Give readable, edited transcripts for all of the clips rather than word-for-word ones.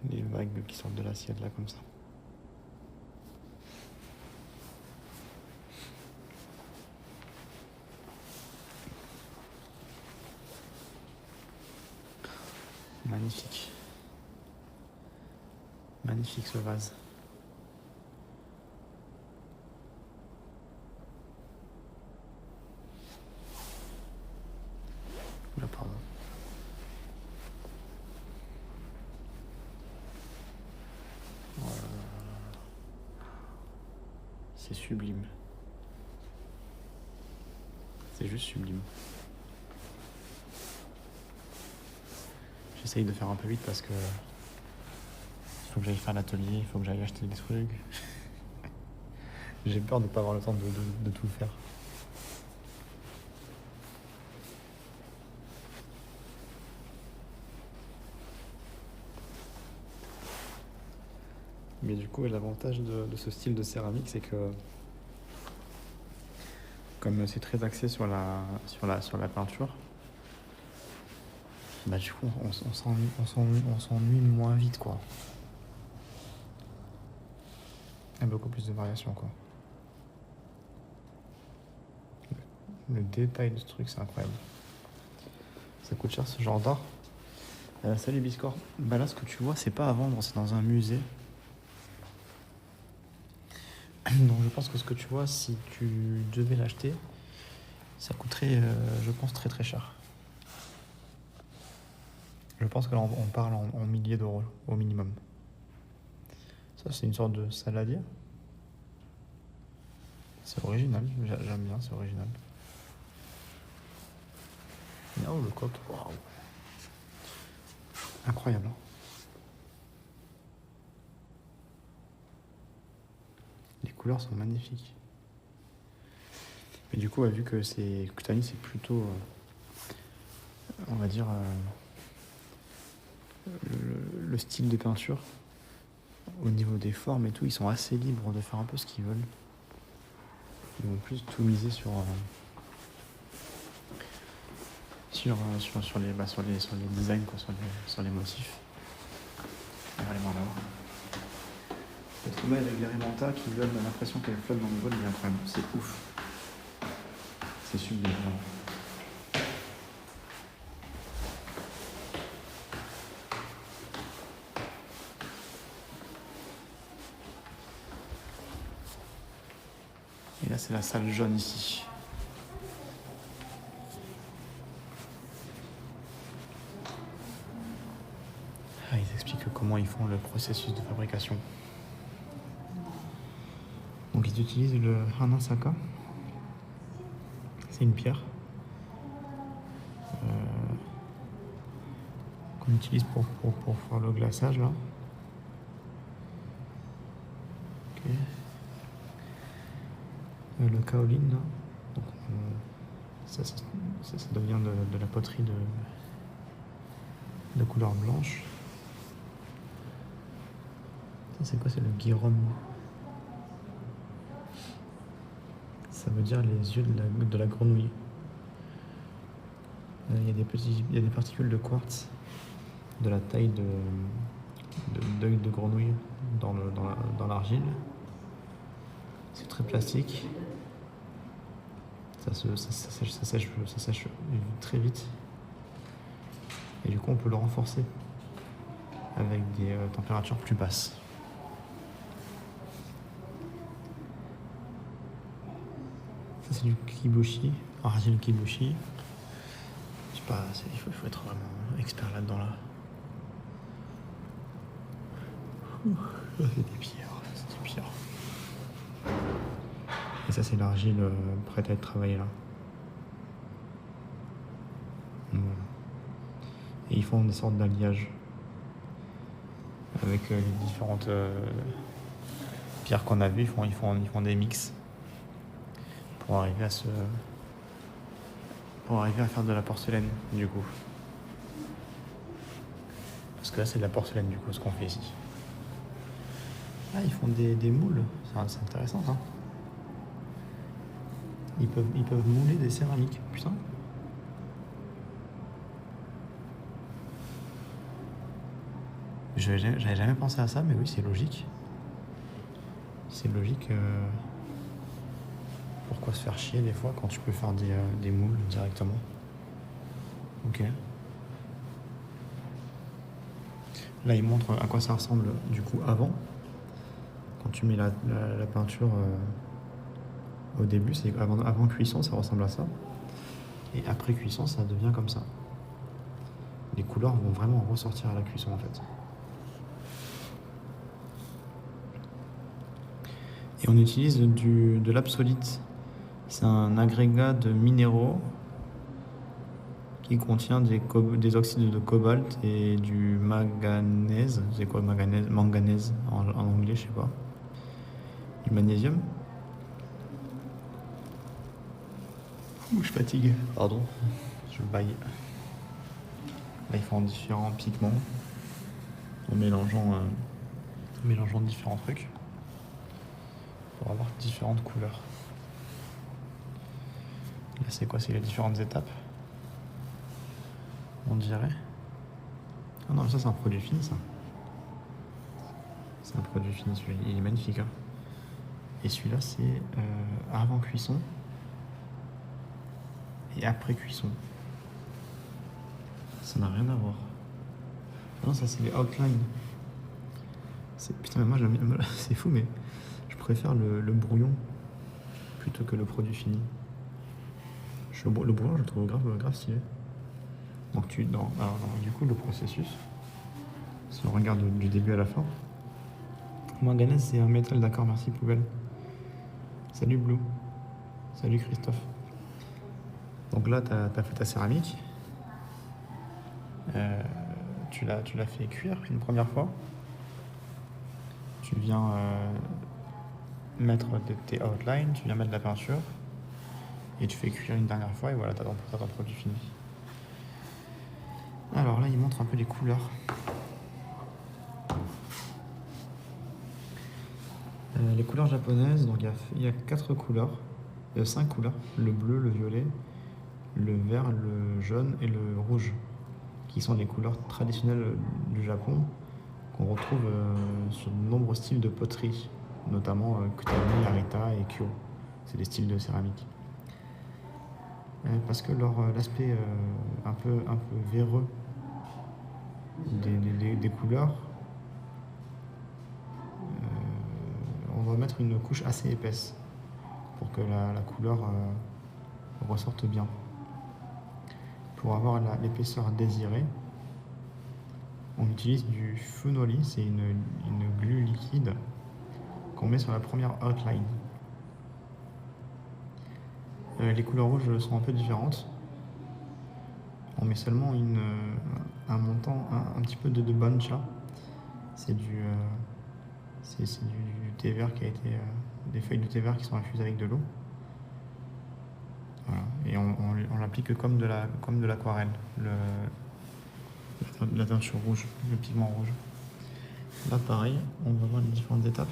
les vagues qui sortent de l'assiette là comme ça. Magnifique. Magnifique ce vase. Oula, pardon. Voilà. C'est sublime. C'est juste sublime. J'essaye de faire un peu vite parce que il faut que j'aille faire l'atelier, il faut que j'aille acheter des trucs. J'ai peur de ne pas avoir le temps de tout faire. Mais du coup, l'avantage de ce style de céramique, c'est que comme c'est très axé sur la peinture, bah du coup, on s'ennuie moins vite, quoi. Il y a beaucoup plus de variations, quoi. Le détail de ce truc, c'est incroyable. Ça coûte cher ce genre d'art. Salut Biscore. Bah là, ce que tu vois, c'est pas à vendre, c'est dans un musée. Donc je pense que ce que tu vois, si tu devais l'acheter, ça coûterait, je pense, très très cher. Je pense que là, on parle en milliers d'euros au minimum. Ça, c'est une sorte de saladier. C'est original, j'aime bien, c'est original. Oh, le coq, waouh. Incroyable. Les couleurs sont magnifiques. Mais du coup, vu que c'est Kutani, c'est plutôt, on va dire, le style de peinture. Au niveau des formes et tout, ils sont assez libres de faire un peu ce qu'ils veulent. Ils vont plus tout miser sur les designs, quoi, sur les motifs. Allez, voilà. Cette image avec les Remanta qui donne l'impression qu'elle flotte dans le vol, il est incroyable. C'est ouf. C'est sublime. Vraiment. Et là, c'est la salle jaune ici. Ah, ils expliquent comment ils font le processus de fabrication. Donc, ils utilisent le Hanasaka. C'est une pierre qu'on utilise pour faire le glaçage, là. Ok. Le kaolin, là. Donc, ça devient de la poterie de couleur blanche. Ça, c'est quoi? C'est le girom. Ça veut dire les yeux de la grenouille. Il y a des particules de quartz de la taille d'œil de grenouille dans l'argile. C'est très plastique. Ça sèche très vite. Et du coup, on peut le renforcer avec des températures plus basses. Ça, c'est du kibushi, argile kibushi. Je sais pas, il faut être vraiment expert là-dedans, là. C'est des pierres, c'est des pierres. Et ça, c'est l'argile prête à être travaillée, là. Voilà. Et ils font des sortes d'alliages avec les différentes pierres qu'on a vues. Ils font des mix pour arriver à faire de la porcelaine, du coup. Parce que là, c'est de la porcelaine, du coup, ce qu'on fait ici. Ah, ils font des moules. C'est intéressant, ça. Ils peuvent mouler des céramiques. Putain. J'avais jamais pensé à ça, mais oui, c'est logique. C'est logique. Pourquoi se faire chier des fois quand tu peux faire des moules directement? Ok. Là, il montre à quoi ça ressemble du coup avant. Quand tu mets la peinture au début, c'est avant cuisson, ça ressemble à ça. Et après cuisson, ça devient comme ça. Les couleurs vont vraiment ressortir à la cuisson en fait. Et on utilise de l'absolite. C'est un agrégat de minéraux qui contient des oxydes de cobalt et du manganèse. C'est quoi manganèse? Manganèse en anglais, je sais pas. Du magnésium. Ouh, je fatigue. Pardon. Je baille. Là, ils font différents pigments en mélangeant différents trucs pour avoir différentes couleurs. Là, c'est quoi? C'est les différentes étapes. On dirait. Ah non, ça c'est un produit fini, ça. C'est un produit fini, celui-là. Il est magnifique. Hein. Et celui-là, c'est avant cuisson et après cuisson. Ça n'a rien à voir. Ah non, ça c'est les outlines. Putain, mais moi, c'est fou, mais je préfère le brouillon plutôt que le produit fini. Le brouillon, je le trouve grave stylé. Donc du coup, le processus, si on regarde du début à la fin, manganèse, c'est un métal, d'accord, merci poubelle. Salut Blue. Salut Christophe. Donc là, tu as fait ta céramique. Tu l'as fait cuire une première fois. Tu viens mettre tes outlines, tu viens mettre de la peinture. Et tu fais cuire une dernière fois et voilà, tu as ton produit fini. Alors là, il montre un peu les couleurs. Les couleurs japonaises, donc il y a 4 couleurs, 5 couleurs, le bleu, le violet, le vert, le jaune et le rouge, qui sont les couleurs traditionnelles du Japon, qu'on retrouve sur de nombreux styles de poterie, notamment Kutami, Arita et Kyo. C'est des styles de céramique. Parce que l'aspect un peu véreux des couleurs, on va mettre une couche assez épaisse pour que la couleur ressorte bien. Pour avoir l'épaisseur désirée, on utilise du Funoli, c'est une glu liquide qu'on met sur la première outline. Les couleurs rouges sont un peu différentes. On met seulement un montant, un petit peu de bancha. C'est du thé vert qui a été des feuilles de thé vert qui sont infusées avec de l'eau. Voilà. Et on l'applique comme de l'aquarelle, la teinture rouge, le pigment rouge. Là pareil, on va voir les différentes étapes.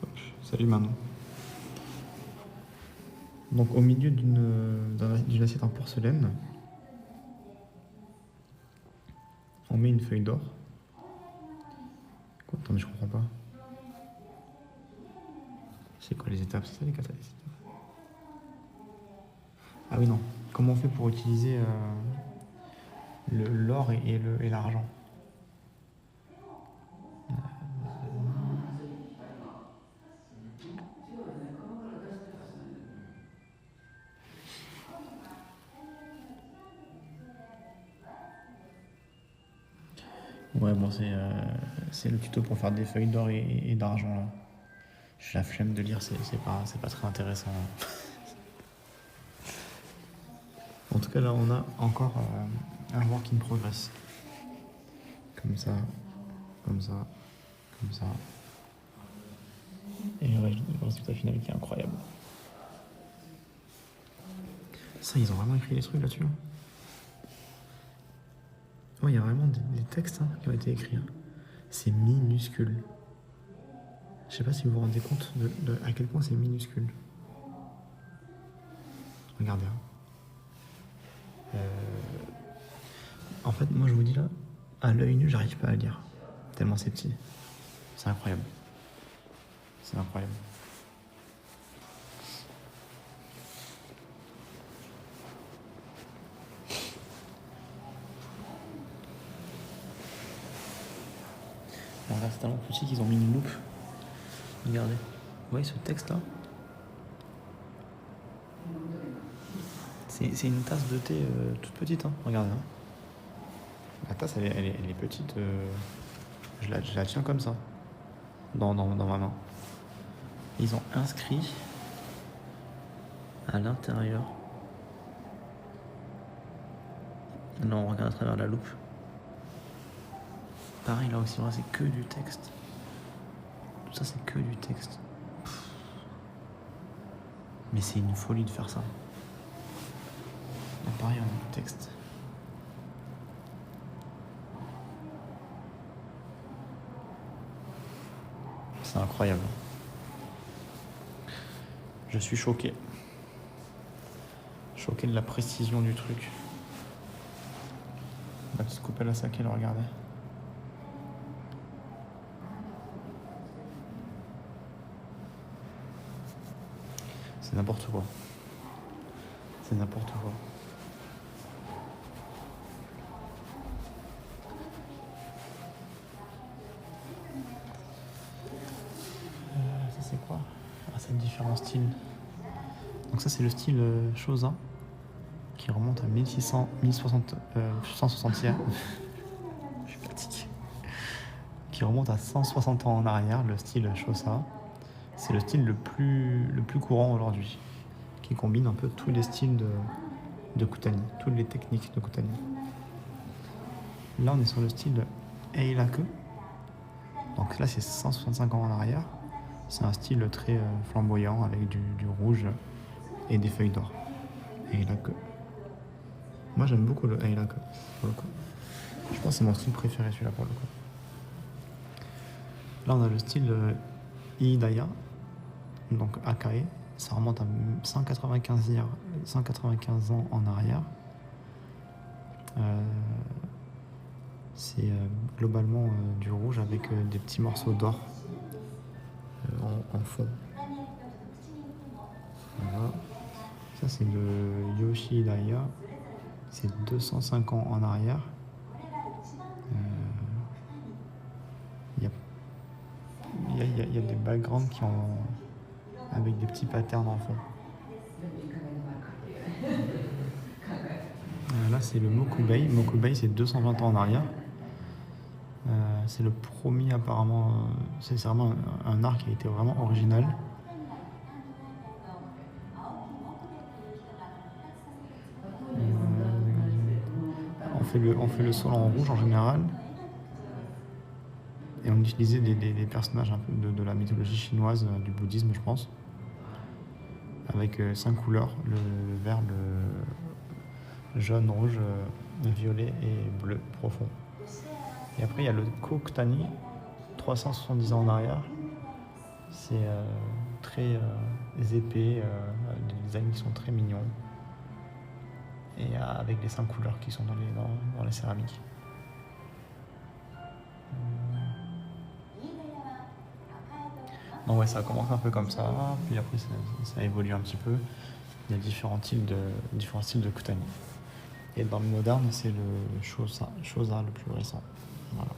Hop. Salut Manon. Donc au milieu d'une assiette en porcelaine, on met une feuille d'or. Quoi? Attends, mais je comprends pas. C'est quoi les étapes? C'est ça les étapes? Ah oui, non. Comment on fait pour utiliser l'or et l'argent? Ouais, bon, c'est le tuto pour faire des feuilles d'or et d'argent là. J'ai la flemme de lire, c'est pas très intéressant. En tout cas, là, on a encore un work in progress. Comme ça, comme ça, comme ça. Et le résultat final qui est incroyable. Ça, ils ont vraiment écrit des trucs là-dessus. Ouais, il y a vraiment des textes qui ont été écrits. C'est minuscule. Je sais pas si vous vous rendez compte de à quel point c'est minuscule. Regardez. En fait, moi je vous dis là, À l'œil nu, j'arrive pas à lire. Tellement c'est petit. C'est incroyable. C'est incroyable. Alors là, c'est tellement petit qu'ils ont mis une loupe. Regardez. Vous voyez ce texte-là? C'est une tasse de thé toute petite, hein. Regardez. Hein. La tasse, elle est petite. Je la tiens comme ça, dans ma main. Ils ont inscrit à l'intérieur. Là, on regarde à travers la loupe. Pareil, là aussi, c'est que du texte. Tout ça, c'est que du texte. Mais c'est une folie de faire ça. Là, pareil, on a du texte. C'est incroyable. Je suis choqué. Choqué de la précision du truc. La petite coupelle à saké, regardez. C'est n'importe quoi. C'est n'importe quoi. Ça c'est quoi? Ah, c'est différents styles. Donc ça c'est le style Shosa qui remonte à 160 je suis fatigué. Qui remonte à 160 ans en arrière, le style Shosa. C'est le style le plus courant aujourd'hui, qui combine un peu tous les styles de Kutani, toutes les techniques de Kutani. Là, on est sur le style Eiraku. Donc là, c'est 165 ans en arrière. C'est un style très flamboyant avec du rouge et des feuilles d'or. Eiraku. Moi, j'aime beaucoup le Eiraku, pour le coup. Je pense que c'est mon style préféré, celui-là, pour le coup. Là, on a le style Iidaya. Donc Akae, ça remonte à 195 ans en arrière. C'est globalement du rouge avec des petits morceaux d'or en fond. Voilà. Ça c'est le Yoshidaya, c'est 205 ans en arrière. Il y a des backgrounds qui ont avec des petits patterns en fond. Là c'est le Mokubei. Mokubei c'est 220 ans en arrière. C'est le premier apparemment. C'est vraiment un art qui a été vraiment original. On fait le sol en rouge en général. Et on utilisait des personnages un peu de la mythologie chinoise, du bouddhisme je pense. Avec 5 couleurs, le vert, le jaune, rouge, violet et bleu profond. Et après il y a le Koktani, 370 ans en arrière. C'est très épais, des designs qui sont très mignons. Et avec les 5 couleurs qui sont dans les céramiques. Donc ouais, ça commence un peu comme ça, puis après ça évolue un petit peu. Il y a différents styles de Kutani. Et dans le moderne, c'est le Shosa le plus récent. Voilà.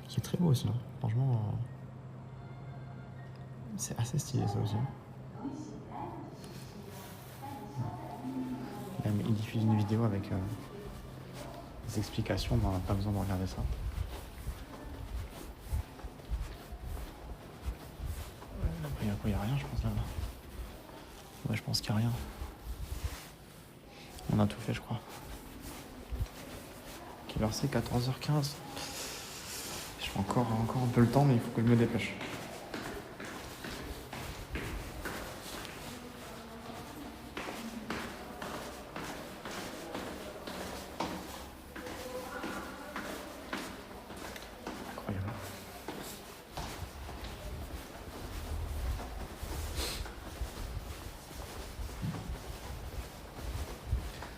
Qui est très beau aussi, hein. Franchement, c'est assez stylé ça aussi. Il diffuse une vidéo avec des explications, mais on n'a pas besoin de regarder ça. Il n'y a rien, je pense, là-bas. Ouais, je pense qu'il n'y a rien. On a tout fait, je crois. Quelle heure c'est? 14h15. J'ai encore un peu le temps, mais il faut que je me dépêche. Incroyable.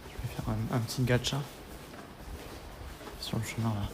Je vais faire un petit gacha sur le chemin là.